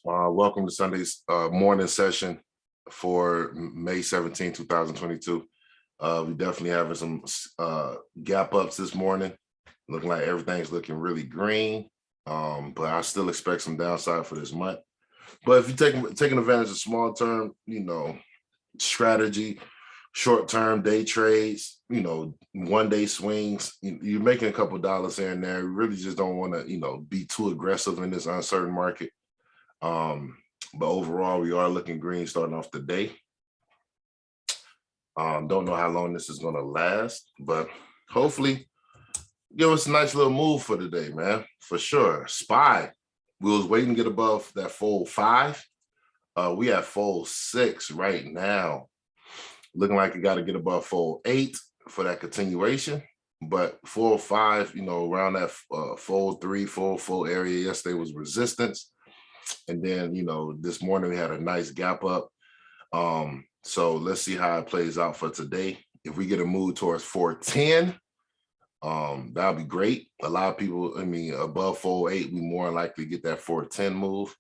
Welcome to Sunday's morning session for May 17, 2022. We definitely having some gap ups this morning. Looking like everything's looking really green, but I still expect some downside for this month. But if you're taking advantage of small term, strategy, short term day trades, 1 day swings, you're making a couple dollars here and there. You really just don't want to, be too aggressive in this uncertain market. But overall, we are looking green starting off the day. Don't know how long this is going to last, but hopefully give us a nice little move for today, man, for sure. SPY, we was waiting to get above that fold 5. We have fold 6 right now. Looking like you got to get above fold 8 for that continuation. But fold 5, around that fold 3, fold 4 area yesterday was resistance. And then, this morning we had a nice gap up. So let's see how it plays out for today. If we get a move towards 410, that'll be great. A lot of people, above fold 8, we more likely get that 410 move.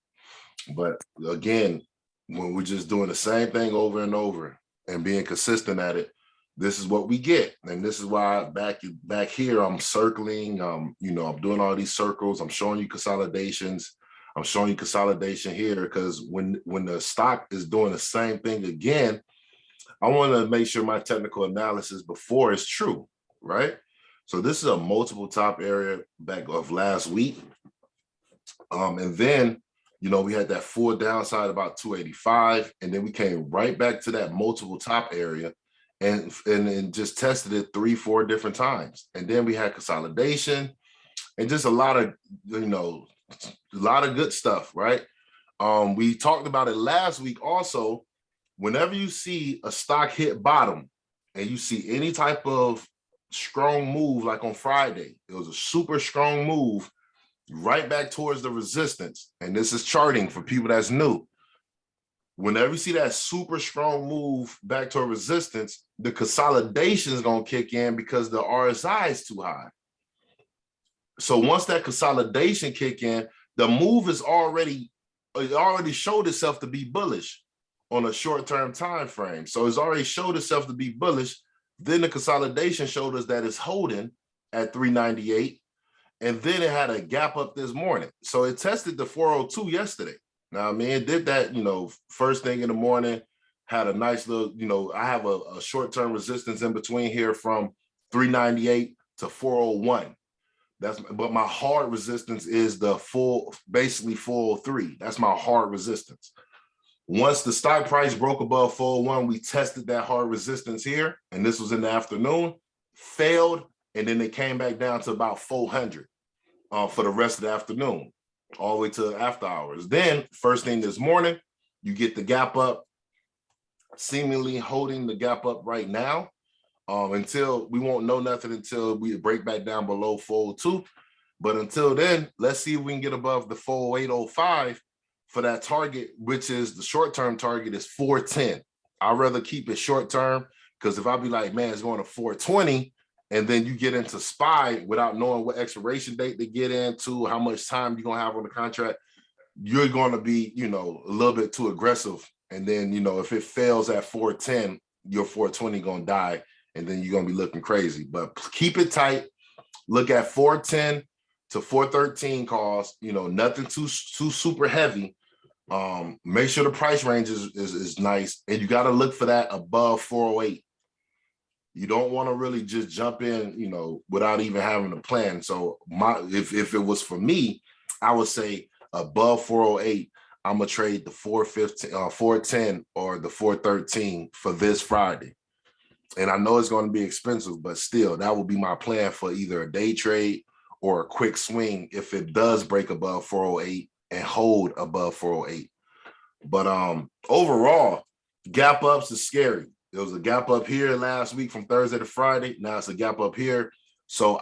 But again, when we're just doing the same thing over and over and being consistent at it, this is what we get. And this is why back here, I'm circling, I'm doing all these circles. I'm showing you consolidations. I'm showing you consolidation here because when the stock is doing the same thing again, I want to make sure my technical analysis before is true, right? So this is a multiple top area back of last week. And then, we had that full downside about 285, and then we came right back to that multiple top area and just tested it 3-4 different times. And then we had consolidation and just a lot of, a lot of good stuff, right? We talked about it last week also. Whenever you see a stock hit bottom and you see any type of strong move, like on Friday, it was a super strong move right back towards the resistance. And this is charting for people that's new. Whenever you see that super strong move back to a resistance, the consolidation is going to kick in because the RSI is too high. So once that consolidation kick in, the move is already showed itself to be bullish on a short-term time frame. So it's already showed itself to be bullish. Then the consolidation showed us that it's holding at 398. And then it had a gap up this morning. So it tested the 402 yesterday. Now, it did that, first thing in the morning, had a nice little, I have a short-term resistance in between here from 398 to 401. But my hard resistance is the basically 403. That's my hard resistance. Once the stock price broke above 401, we tested that hard resistance here, and this was in the afternoon, failed, and then they came back down to about 400 for the rest of the afternoon, all the way to after hours. Then first thing this morning, you get the gap up, seemingly holding the gap up right now. Until we won't know nothing until we break back down below fold 2. But until then, let's see if we can get above the fold 805 for that target, which is the short-term target is 410. I'd rather keep it short-term because if I be like, man, it's going to 420, and then you get into SPY without knowing what expiration date to get into, how much time you're going to have on the contract, you're going to be, a little bit too aggressive. And then, if it fails at 410, your 420 going to die. And then you're going to be looking crazy. But keep it tight. Look at 410 to 413 calls, nothing too super heavy. Make sure the price range is nice. And you got to look for that above 408. You don't want to really just jump in, without even having a plan. So if it was for me, I would say above 408, I'm going to trade the 410 or the 413 for this Friday. And I know it's going to be expensive, but still, that will be my plan for either a day trade or a quick swing if it does break above 408 and hold above 408. But overall, gap ups is scary. There was a gap up here last week from Thursday to Friday. Now it's a gap up here. So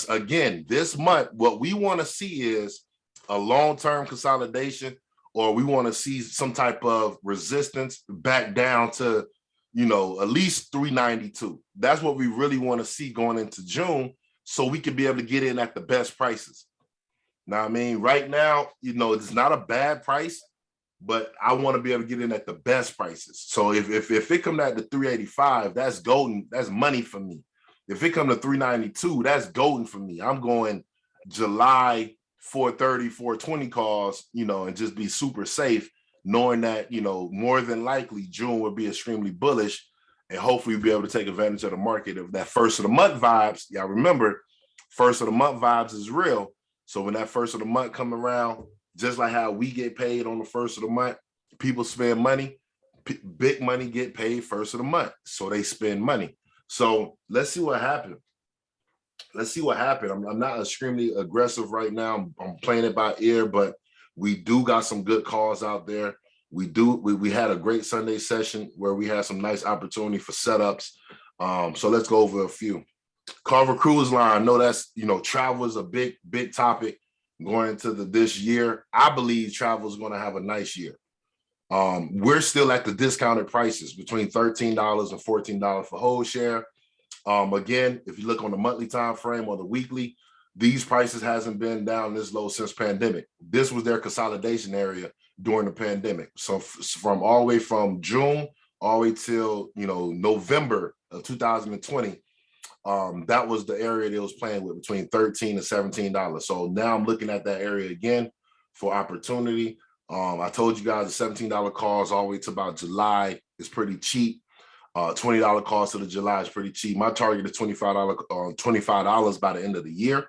again, this month, what we want to see is a long-term consolidation, or we want to see some type of resistance back down to at least 392. That's what we really want to see going into June so we can be able to get in at the best prices. Now, I mean, right now, it's not a bad price, but I want to be able to get in at the best prices. So if it come at the 385, that's golden. That's money for me. If it come to 392, that's golden for me. I'm going July 430, 420 calls, and just be super safe, knowing that, more than likely June will be extremely bullish, and hopefully we'll be able to take advantage of the market of that first of the month vibes. Y'all remember, first of the month vibes is real. So when that first of the month come around, just like how we get paid on the first of the month, people spend money, big money get paid first of the month. So they spend money. So let's see what happens. I'm not extremely aggressive right now. I'm playing it by ear, but we do got some good calls out there. We had a great Sunday session where we had some nice opportunity for setups. So let's go over a few. Carnival Cruise Line, I know that's, travel is a big topic going into this year. I believe travel is going to have a nice year. We're still at the discounted prices between $13 and $14 for whole share. Again, if you look on the monthly time frame or the weekly, these prices hasn't been down this low since pandemic. This was their consolidation area during the pandemic. So from all the way from June all the way till November of 2020, that was the area they was playing with between $13 and $17. So now I'm looking at that area again for opportunity. I told you guys the $17 calls all the way to about July is pretty cheap. $20 cost of the July is pretty cheap. My target is $25 by the end of the year.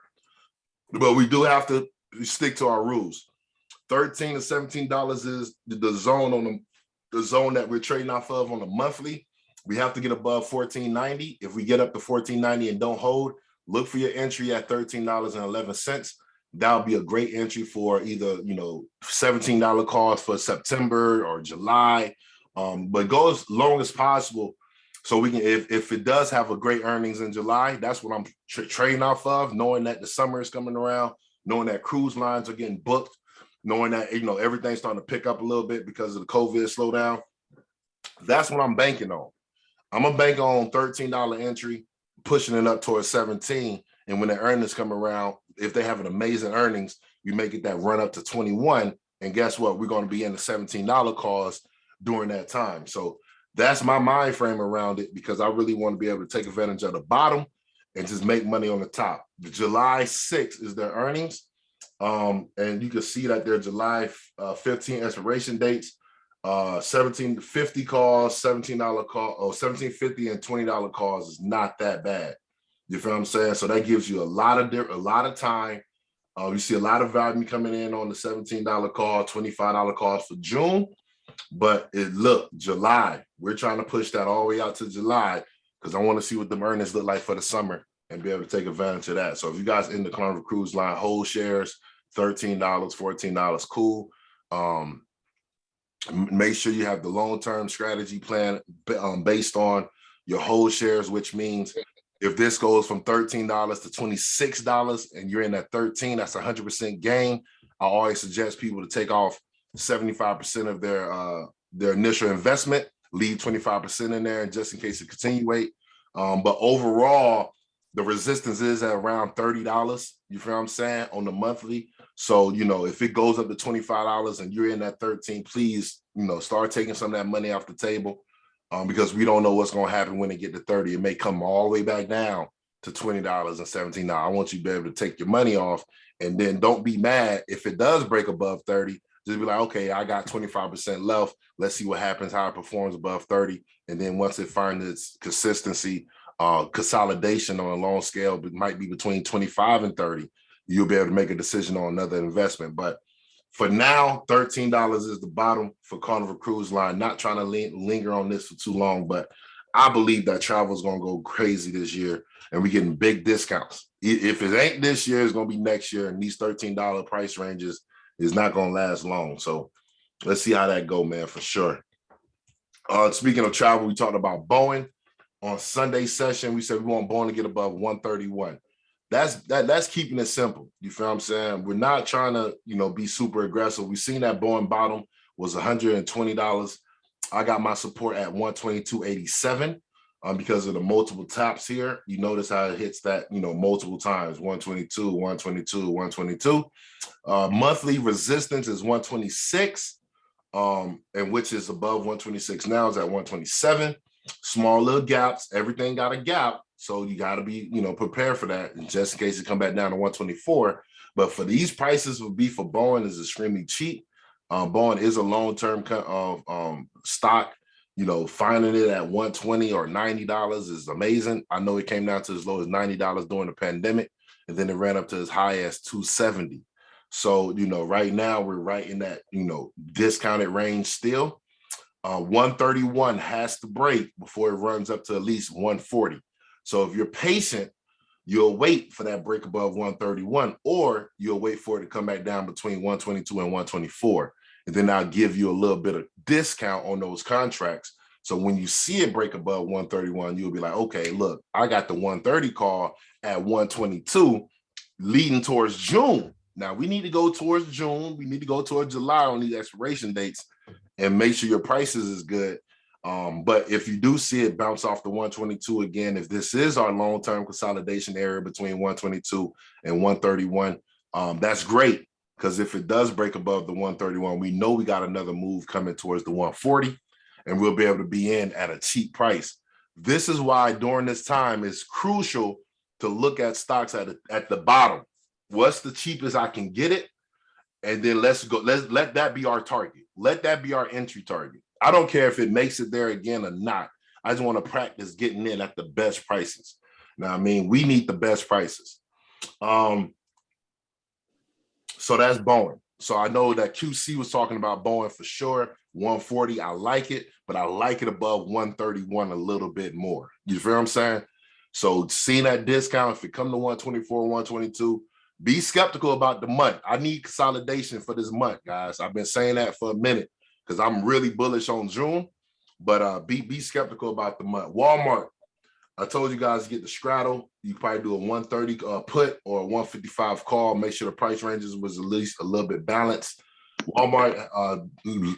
But we do have to stick to our rules. $13 to $17 is the zone the zone that we're trading off of on the monthly. We have to get above $14.90. If we get up to $14.90 and don't hold, look for your entry at $13.11. That'll be a great entry for either, $17 calls for September or July. But go as long as possible so we can, if it does have a great earnings in July, that's what I'm trading off of, knowing that the summer is coming around, knowing that cruise lines are getting booked, knowing that, everything's starting to pick up a little bit because of the COVID slowdown. That's what I'm banking on. I'm gonna bank on $13 entry, pushing it up towards 17. And when the earnings come around, if they have an amazing earnings, we make it that run up to 21. And guess what? We're going to be in the $17 calls during that time. So that's my mind frame around it, because I really want to be able to take advantage of the bottom and just make money on the top. The July 6th is their earnings. And you can see that their July 15 expiration dates. 1750 calls, $17 call, or 1750 and $20 calls is not that bad. You feel what I'm saying? So that gives you a lot of time. You see a lot of value coming in on the $17 call, $25 calls for June. But look, July, we're trying to push that all the way out to July, because I want to see what the earnings look like for the summer and be able to take advantage of that. So if you guys in the Carnival Cruise Line whole shares, $13, $14, cool. Make sure you have the long-term strategy plan based on your whole shares, which means if this goes from $13 to $26 and you're in that 13, that's 100% gain. I always suggest people to take off 75% of their initial investment, leave 25% in there, and just in case it continuate. But overall, the resistance is at around $30. You feel what I'm saying, on the monthly. So, if it goes up to $25 and you're in that 13, please, start taking some of that money off the table, because we don't know what's going to happen when it get to 30. It may come all the way back down to $20 and $17. I want you to be able to take your money off, and then don't be mad if it does break above 30. Just be like, okay, I got 25% left. Let's see what happens, how it performs above 30. And then once it finds its consistency, consolidation on a long scale, it might be between 25 and 30. You'll be able to make a decision on another investment. But for now, $13 is the bottom for Carnival Cruise Line. Not trying to linger on this for too long, but I believe that travel is going to go crazy this year, and we're getting big discounts. If it ain't this year, it's going to be next year, and these $13 price ranges is not going to last long. So let's see how that go, man, for sure. Speaking of travel, we talked about Boeing. On Sunday session, we said we want Boeing to get above 131. That's keeping it simple. You feel what I'm saying? We're not trying to, be super aggressive. We've seen that Boeing bottom was $120. I got my support at 122.87. because of the multiple tops here. You notice how it hits that, multiple times, 122, 122, 122. Monthly resistance is 126, and which is above 126 now, is at 127. Small little gaps. Everything got a gap. So you got to be, prepared for that, and just in case it come back down to 124. But for these prices of beef for Boeing is extremely cheap. Boeing is a long-term stock. Finding it at 120 or $90 is amazing. I know it came down to as low as $90 during the pandemic, and then it ran up to as high as 270. So, right now we're right in that, discounted range still. 131 has to break before it runs up to at least 140. So if you're patient, you'll wait for that break above 131, or you'll wait for it to come back down between 122 and 124. And then I'll give you a little bit of discount on those contracts. So when you see it break above 131, you'll be like, okay, look, I got the 130 call at 122 leading towards June. Now we need to go towards June. We need to go towards July on these expiration dates and make sure your prices is good. But if you do see it bounce off the 122 again, if this is our long-term consolidation area between 122 and 131, that's great. Because if it does break above the 131, we know we got another move coming towards the 140, and we'll be able to be in at a cheap price. This is why during this time it's crucial to look at stocks at the bottom. What's the cheapest I can get it? And then let's let that be our target. Let that be our entry target. I don't care if it makes it there again or not. I just want to practice getting in at the best prices. Now, we need the best prices. So that's Boeing. So I know that QC was talking about Boeing for sure. 140, I like it, but I like it above 131 a little bit more. You feel what I'm saying? So seeing that discount, if it come to 124, 122, be skeptical about the month. I need consolidation for this month, guys. I've been saying that for a minute because I'm really bullish on June, but be skeptical about the month. Walmart, I told you guys to get the straddle. You probably do a 130 put or a 155 call. Make sure the price ranges was at least a little bit balanced. Walmart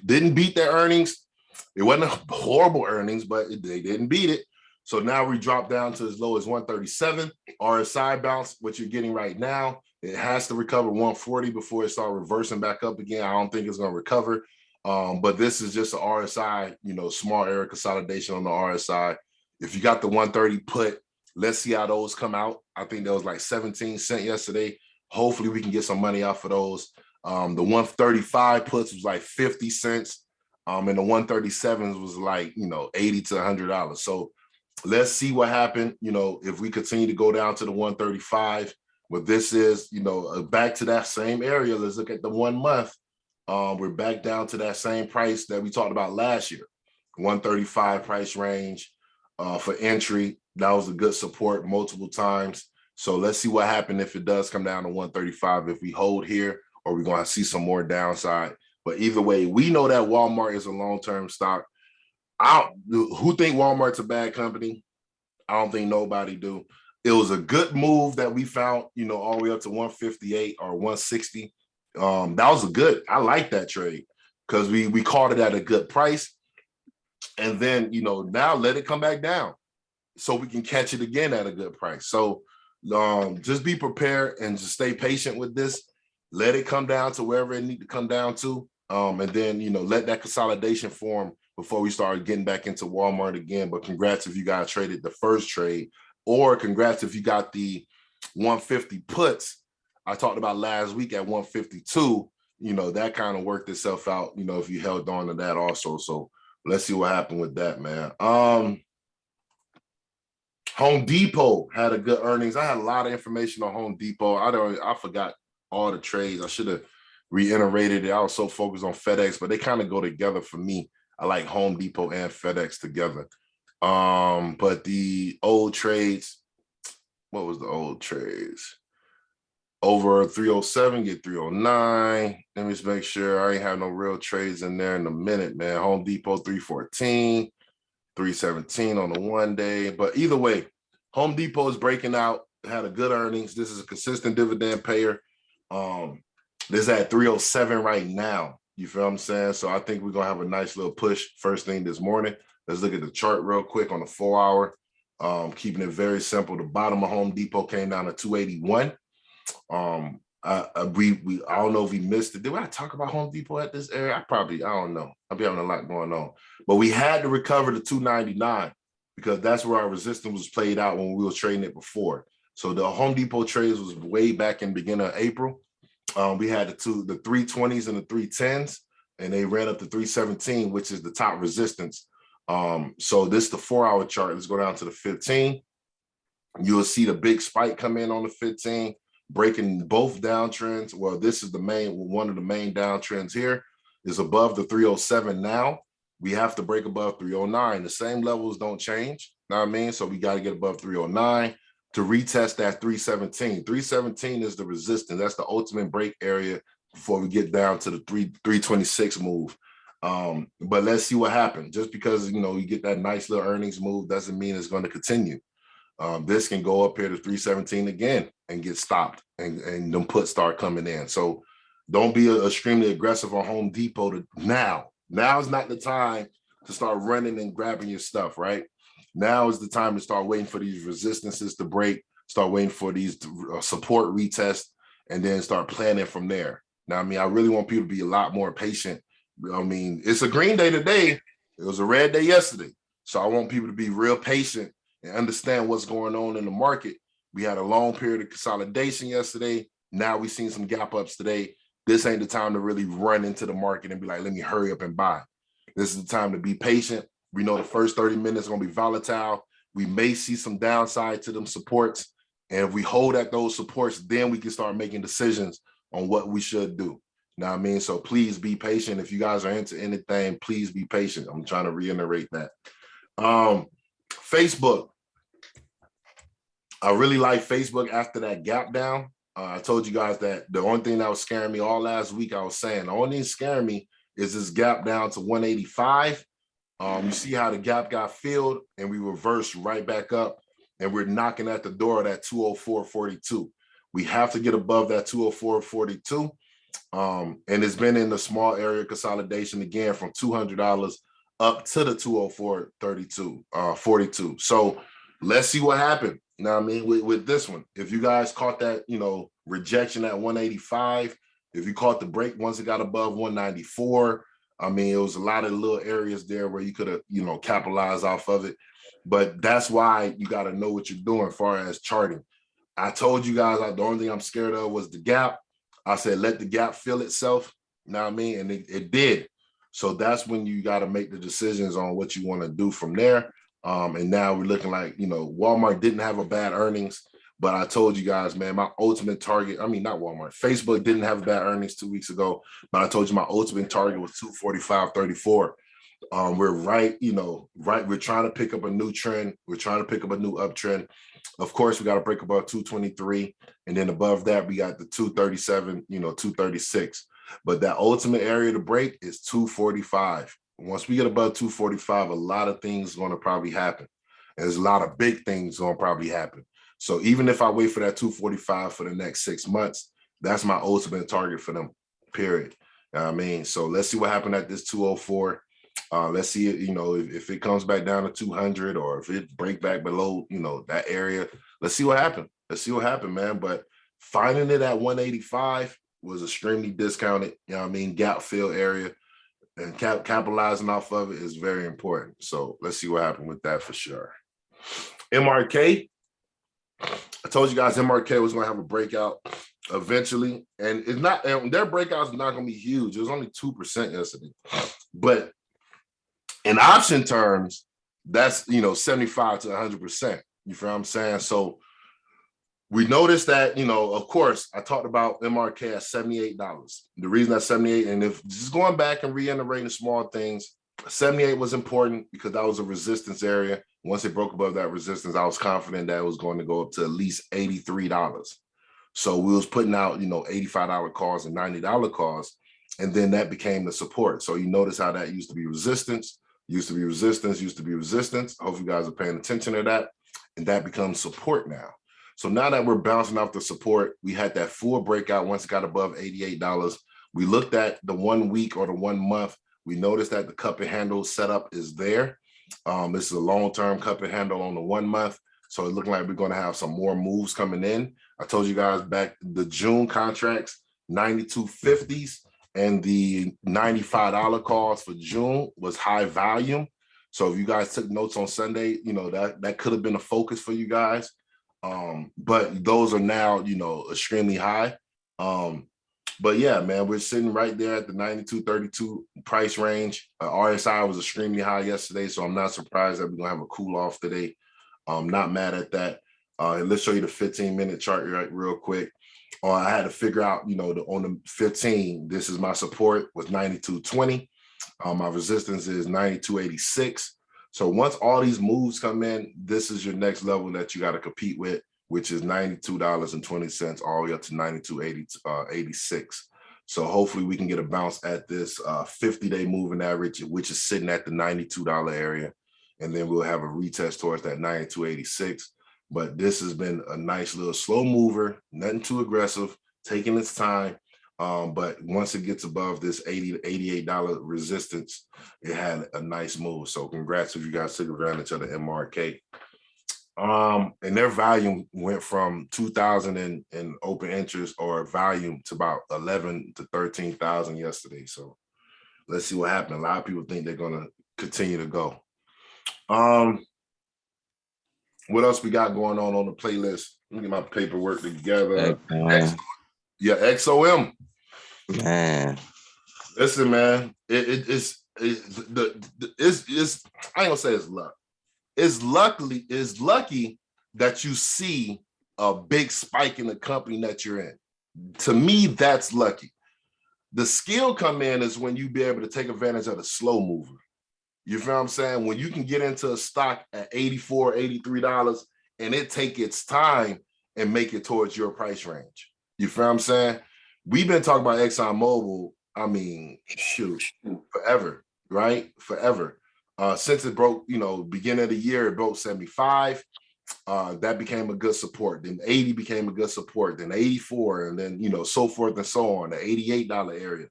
didn't beat their earnings. It wasn't a horrible earnings, but they didn't beat it. So now we drop down to as low as 137. RSI bounce, what you're getting right now. It has to recover 140 before it start reversing back up again. I don't think it's going to recover. But this is just an RSI, small area consolidation on the RSI. If you got the 130 put, let's see how those come out. I think that was like 17 cents yesterday. Hopefully we can get some money off of those. The 135 puts was like 50 cents. And the 137s was like, $80 to $100. So let's see what happened. If we continue to go down to the 135, but this is, back to that same area. Let's look at the 1 month. We're back down to that same price that we talked about last year, 135 price range for entry. That was a good support multiple times. So let's see what happened if it does come down to 135, if we hold here, or we're going to see some more downside. But either way, we know that Walmart is a long-term stock. Who think Walmart's a bad company? I don't think nobody do. It was a good move that we found, all the way up to 158 or 160. That was I like that trade because we caught it at a good price. And then, now let it come back down so we can catch it again at a good price. So just be prepared and just stay patient with this. Let it come down to wherever it need to come down to. And then, let that consolidation form before we start getting back into Walmart again. But congrats if you guys traded the first trade, or congrats if you got the 150 puts I talked about last week at 152. That kind of worked itself out, if you held on to that also. So let's see what happened with that, man. Home Depot had a good earnings. I had a lot of information on Home Depot. I forgot all the trades. I should have reiterated it. I was so focused on FedEx, but they kind of go together for me. I like Home Depot and FedEx together. But the old trades, what was the old trades? Over 307, get 309. Let me just make sure I ain't have no real trades in there in a minute, man. Home Depot 314, 317 on the 1 day. But either way, Home Depot is breaking out, had a good earnings. This is a consistent dividend payer. This is at 307 right now. You feel what I'm saying? So I think we're going to have a nice little push first thing this morning. Let's look at the chart real quick on the 4-hour. Keeping it very simple. The bottom of Home Depot came down to 281. I don't know if we missed it. Did I talk about Home Depot at this area? I don't know. I'll be having a lot going on. But we had to recover to 299 because that's where our resistance was played out when we were trading it before. So the Home Depot trades was way back in the beginning of April. We had the 320s and the 310s, and they ran up to 317, which is the top resistance. So this is the 4-hour chart. Let's go down to the 15. You'll see the big spike come in on the 15, breaking both downtrends. Well, this is one of the main downtrends here is above the 307 now. We have to break above 309. The same levels don't change. Know what I mean? So we got to get above 309 to retest that 317. 317 is the resistance. That's the ultimate break area before we get down to the 326 move. But let's see what happens. Just because, you get that nice little earnings move doesn't mean it's going to continue. This can go up here to 317 again and get stopped and them puts start coming in. So don't be extremely aggressive on Home Depot now. Now is not the time to start running and grabbing your stuff, right? Now is the time to start waiting for these resistances to break, start waiting for these support retests, and then start planning from there. Now, I really want people to be a lot more patient. It's a green day today. It was a red day yesterday. So I want people to be real patient and understand what's going on in the market. We had a long period of consolidation yesterday. Now we've seen some gap ups today. This ain't the time to really run into the market and be like, let me hurry up and buy. This is the time to be patient. We know the first 30 minutes are going to be volatile. We may see some downside to them supports. And if we hold at those supports, then we can start making decisions on what we should do. You know what I mean? So please be patient. If you guys are into anything, please be patient. I'm trying to reiterate that. Facebook. I really like Facebook after that gap down. I told you guys that the only thing that was scaring me all last week, I was saying, the only thing scaring me is this gap down to 185. You see how the gap got filled and we reversed right back up and we're knocking at the door of that 204.42. We have to get above that 204.42. And it's been in the small area consolidation again from $200 up to the 204.42. So let's see what happened. You know what I mean? With this one, if you guys caught that, rejection at 185, if you caught the break once it got above 194, it was a lot of little areas there where you could have, capitalized off of it. But that's why you got to know what you're doing as far as charting. I told you guys the only thing I'm scared of was the gap. I said, let the gap fill itself. You know what I mean? And it did. So that's when you got to make the decisions on what you want to do from there. And now we're looking like, Walmart didn't have a bad earnings, but I told you guys, man, my ultimate target, not Walmart, Facebook didn't have a bad earnings 2 weeks ago, but I told you my ultimate target was 245.34. We're right, we're trying to pick up a new trend. We're trying to pick up a new uptrend. Of course, we got to break above 223. And then above that, we got the 237, 236. But that ultimate area to break is 245. Once we get above 245, a lot of things are going to probably happen. And there's a lot of big things going to probably happen. So even if I wait for that 245 for the next 6 months, that's my ultimate target for them, period. You know what I mean? So let's see what happened at this 204. Let's see, if it comes back down to 200 or if it break back below, that area. Let's see what happened. Let's see what happened, man. But finding it at 185 was extremely discounted, gap fill area. And capitalizing off of it is very important. So let's see what happened with that for sure. MRK. I told you guys MRK was going to have a breakout eventually. And it's not, and their breakout is not going to be huge. It was only 2% yesterday. But in option terms, that's, 75 to 100%. You feel what I'm saying? So we noticed that, of course, I talked about MRK at $78. The reason that's 78, and if just going back and reiterating small things, 78 was important because that was a resistance area. Once it broke above that resistance, I was confident that it was going to go up to at least $83. So we was putting out, $85 calls and $90 calls, and then that became the support. So you notice how that used to be resistance, used to be resistance, used to be resistance. I hope you guys are paying attention to that, and that becomes support now. So now that we're bouncing off the support, we had that full breakout once it got above $88. We looked at the 1 week or the 1 month. We noticed that the cup and handle setup is there. This is a long-term cup and handle on the 1 month. So it's looking like we're going to have some more moves coming in. I told you guys back the June contracts, 92.50s, and the $95 calls for June was high volume. So if you guys took notes on Sunday, that could have been a focus for you guys. But those are now, extremely high. But yeah, man, we're sitting right there at the 92.32 price range. RSI was extremely high yesterday, so I'm not surprised that we're gonna have a cool off today. I'm not mad at that. Let's show you the 15-minute chart right real quick. I had to figure out, on the 15, this is my support was 92.20. My resistance is 92.86. So once all these moves come in, this is your next level that you got to compete with, which is $92.20 all the way up to 92.86. So hopefully we can get a bounce at this 50-day moving average, which is sitting at the $92 area. And then we'll have a retest towards that 92.86. But this has been a nice little slow mover, nothing too aggressive, taking its time. But once it gets above this $80 to $88 resistance, it had a nice move. So congrats if you guys took advantage of the MRK. And their volume went from 2,000 in open interest or volume to about 11 to 13,000 yesterday. So let's see what happens. A lot of people think they're gonna continue to go. What else we got going on the playlist? Let me get my paperwork together. Yeah, XOM. Man, listen, man, it's I ain't gonna say it's luck. It's lucky that you see a big spike in the company that you're in. To me, that's lucky. The skill come in is when you be able to take advantage of the slow mover. You feel what I'm saying? When you can get into a stock at $84, $83 and it take its time and make it towards your price range. You feel what I'm saying? We've been talking about ExxonMobil, I mean, shoot, forever, right? Forever. Since it broke, beginning of the year, it broke 75. That became a good support. Then 80 became a good support. Then 84, and then, so forth and so on, the $88 area.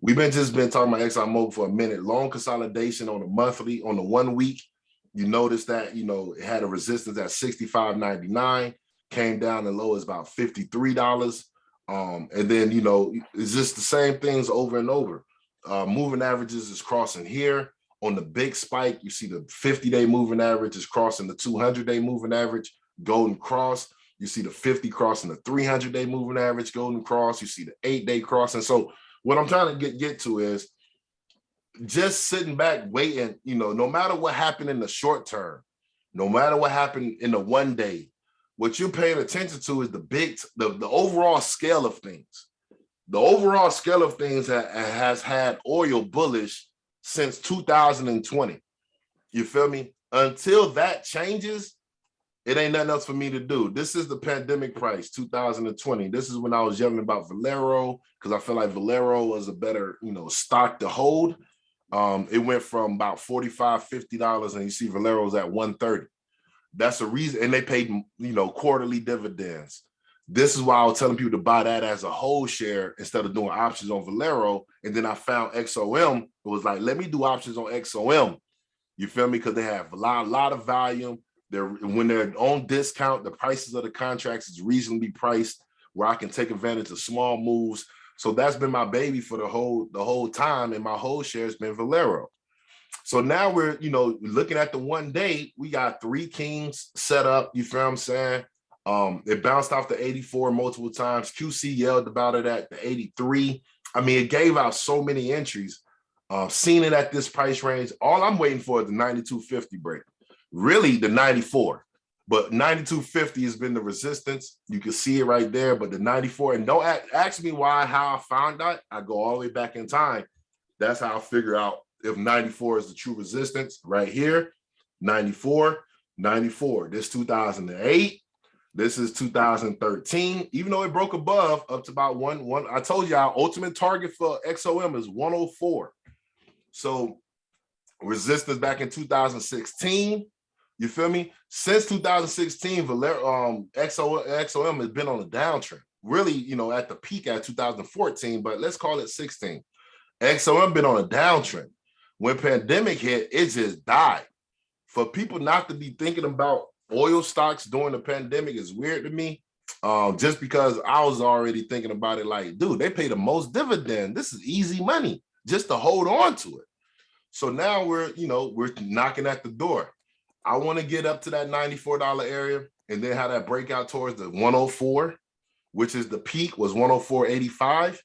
We've been talking about ExxonMobil for a minute. Long consolidation on the monthly, on the 1 week. You notice that, it had a resistance at $65.99, came down as low as about $53. And then, it's just the same things over and over. Moving averages is crossing here. On the big spike, you see the 50-day moving average is crossing the 200-day moving average, golden cross. You see the 50 crossing the 300-day moving average, golden cross. You see the 8-day crossing. So what I'm trying to get to is just sitting back, waiting, no matter what happened in the short term, no matter what happened in the 1 day, what you're paying attention to is the overall scale of things. The overall scale of things has had oil bullish since 2020. You feel me? Until that changes, it ain't nothing else for me to do. This is the pandemic price, 2020. This is when I was yelling about Valero, because I feel like Valero was a better, stock to hold. It went from about $45, $50, and you see Valero's at $130. That's a reason, and they paid, quarterly dividends. This is why I was telling people to buy that as a whole share instead of doing options on Valero. And then I found XOM. It was like, let me do options on XOM. You feel me? Because they have a lot of volume. When they're on discount, the prices of the contracts is reasonably priced where I can take advantage of small moves. So that's been my baby for the whole time, and my whole share has been Valero. So now we're, looking at the 1 day, we got 3 kings set up. You feel what I'm saying? It bounced off the 84 multiple times. QC yelled about it at the 83. I mean, it gave out so many entries. Seen it at this price range. All I'm waiting for is the 92.50 break. Really, the 94. But 92.50 has been the resistance. You can see it right there. But the 94, and don't ask me how I found that. I go all the way back in time. That's how I figure out if 94 is the true resistance. Right here, 94, 94. This 2008. This is 2013. Even though it broke above up to about one. I told you our ultimate target for XOM is 104. So resistance back in 2016. You feel me? Since 2016, XOM has been on a downtrend. Really, at the peak at 2014, but let's call it 16. XOM been on a downtrend. When pandemic hit, it just died. for people not to be thinking about oil stocks during the pandemic is weird to me. Just because I was already thinking about it like, dude, they pay the most dividend. This is easy money just to hold on to it. So now we're knocking at the door. I want to get up to that $94 area and then have that breakout towards the 104, which is the peak was 104.85.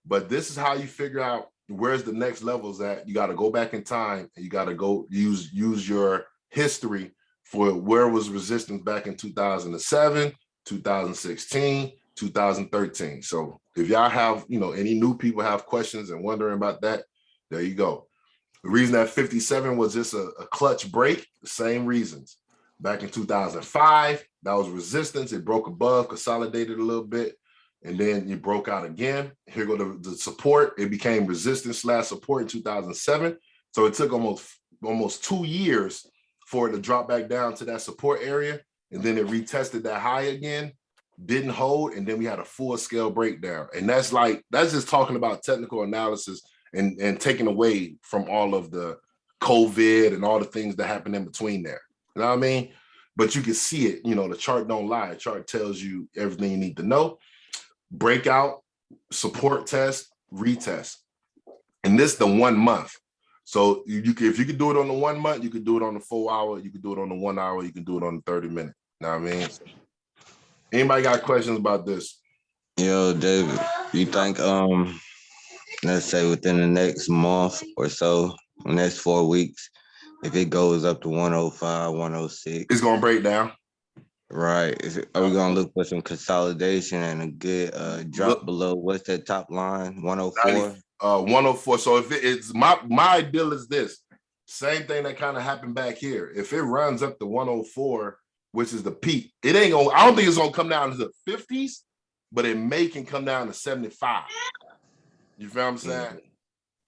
But this is how you figure out where's the next levels at. You got to go back in time and you got to go use your history for where was resistance back in 2007, 2016, 2013. So if y'all have, any new people have questions and wondering about that, there you go. The reason that 57 was just a clutch break, the same reasons. Back in 2005, that was resistance. It broke above, consolidated a little bit, and then you broke out again. Here go the support. It became resistance/support in 2007. So it took almost 2 years for it to drop back down to that support area. And then it retested that high again, didn't hold, and then we had a full scale breakdown. And that's just talking about technical analysis and taking away from all of the COVID and all the things that happened in between there. You know what I mean? But you can see it, the chart don't lie. The chart tells you everything you need to know. Breakout, support test, retest. And this the 1 month. So if you could do it on the 1 month, you could do it on the 4 hour, you could do it on the 1 hour, you can do it on the 30 minute. You know what I mean? Anybody got questions about this? Yo, David, you think let's say within the next month or so, next 4 weeks, if it goes up to 105, 106, it's gonna break down. Right. Are we gonna look for some consolidation and a good drop below what's that top line? 104? 104. So if it's my ideal is this same thing that kind of happened back here. If it runs up to 104, which is the peak, I don't think it's gonna come down to the 50s, but it can come down to 75. You feel what I'm saying?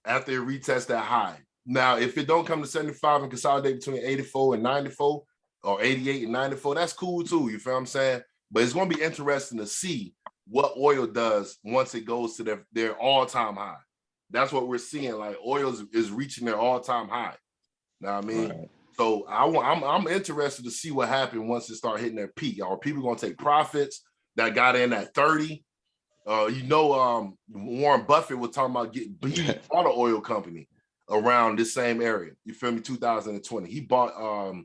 After it retests that high. Now, if it don't come to 75 and consolidate between 84 and 94 or 88 and 94, that's cool too. You feel what I'm saying? But it's going to be interesting to see what oil does once it goes to their all-time high. That's what we're seeing. Like oil is reaching their all-time high. Know what I mean? Right. So I'm interested to see what happens once it start hitting their peak. Are people going to take profits that got in at 30? Warren Buffett was talking about he bought an oil company around this same area. You feel me? 2020. He bought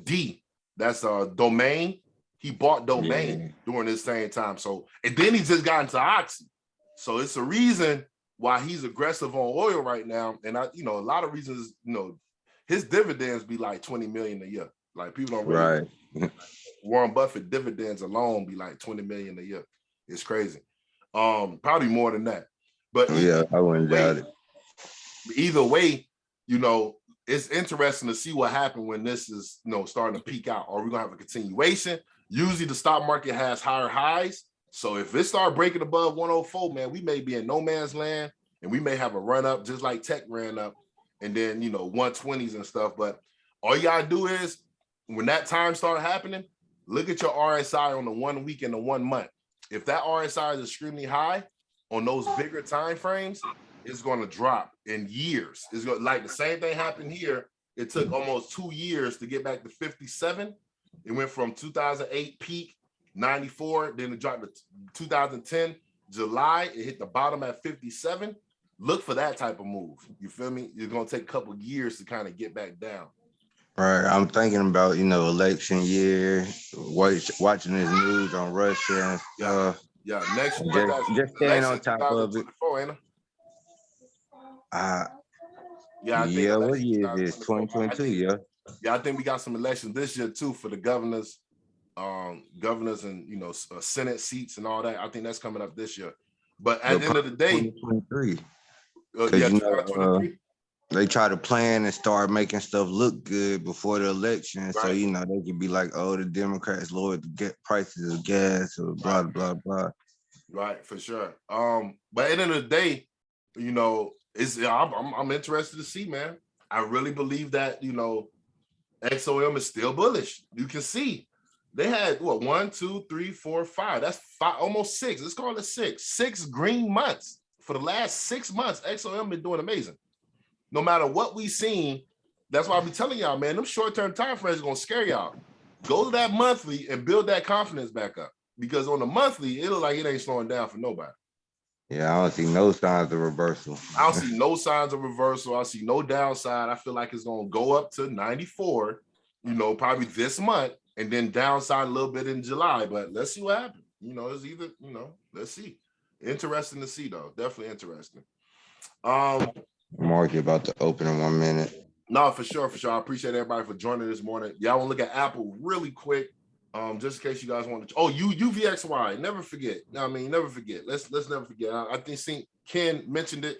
D. That's Domain. He bought Domain during this same time. So, and then he just got into Oxy. So it's a reason why he's aggressive on oil right now. And a lot of reasons, his dividends be like 20 million a year. Like people don't really Warren Buffett dividends alone be like 20 million a year. It's crazy. Probably more than that. But I wouldn't doubt it. Either way, it's interesting to see what happens when this is, starting to peak out. Are we gonna have a continuation? Usually the stock market has higher highs. So if it start breaking above 104, man, we may be in no man's land and we may have a run up just like tech ran up and then, 120s and stuff. But all you gotta do is when that time start happening, look at your RSI on the 1 week and the 1 month. If that RSI is extremely high on those bigger time frames, it's going to drop in years. It's going like the same thing happened here. It took almost 2 years to get back to 57. It went from 2008 peak 94, then it dropped to 2010 July. It hit the bottom at 57. Look for that type of move. You feel me? It's going to take a couple of years to kind of get back down. Right. I'm thinking about, election year, watching this news on Russia and stuff. Yeah. Next just staying on top of it. Ain't it? What year is this? 2022, yeah. Yeah, I think we got some elections this year too for the governors and Senate seats and all that. I think that's coming up this year. But at the end of the day, 2023. 2023. They try to plan and start making stuff look good before the election. Right. So, they could be like, oh, the Democrats lowered the prices of gas or blah, blah, blah. Right, for sure. But at the end of the day, I'm interested to see, man. I really believe that, XOM is still bullish. You can see they had 1, 2, 3, 4, 5. That's 5, almost 6. Let's call it 6. 6 green months. For the last 6 months, XOM been doing amazing. No matter what we've seen, That's why I be telling y'all, man, them short-term time frames are gonna scare y'all. Go to that monthly and build that confidence back up. Because on the monthly, it look like it ain't slowing down for nobody. Yeah, I don't see no signs of reversal. I don't see no signs of reversal. I see no downside. I feel like it's gonna go up to 94, probably this month, and then downside a little bit in July. But let's see what happens. It's either, let's see. Interesting to see, though. Definitely interesting. Market about to open in 1 minute. No, for sure. I appreciate everybody for joining this morning. Y'all want to look at Apple really quick, just in case you guys want to. Oh, UVXY. Never forget. Never forget. Let's never forget. I think Ken mentioned it.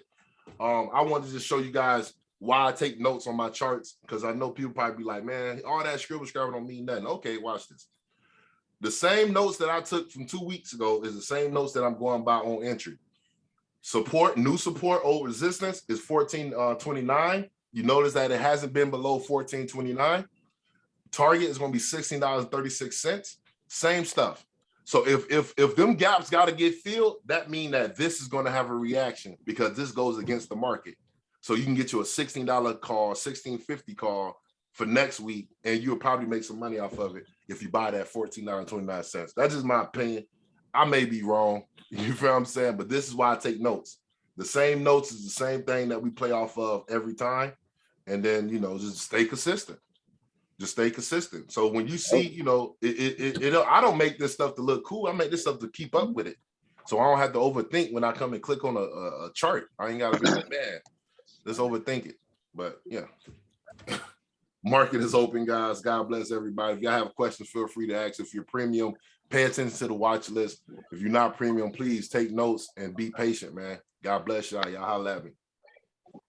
I wanted to just show you guys why I take notes on my charts, because I know people probably be like, man, all that scribble don't mean nothing. Okay, watch this. The same notes that I took from 2 weeks ago is the same notes that I'm going by on entry. New support over resistance is 14.29. You notice that it hasn't been below 14.29. Target is going to be $16.36. Same stuff. So if them gaps got to get filled, that means that this is going to have a reaction, because this goes against the market. So you can get you a $16 call, $16.50 call for next week, and you'll probably make some money off of it if you buy that $14.29. That's just my opinion. I may be wrong. You feel what I'm saying? But this is why I take notes. The same notes is the same thing that we play off of every time. And then, just stay consistent. Just stay consistent. So when you see, I don't make this stuff to look cool. I make this stuff to keep up with it. So I don't have to overthink when I come and click on a chart. I ain't got to be like, man, let's overthink it. But yeah. Market is open, guys. God bless everybody. If y'all have questions, feel free to ask. If you're premium, pay attention to the watch list. If you're not premium, please take notes and be patient, man. God bless y'all. Y'all holla at me.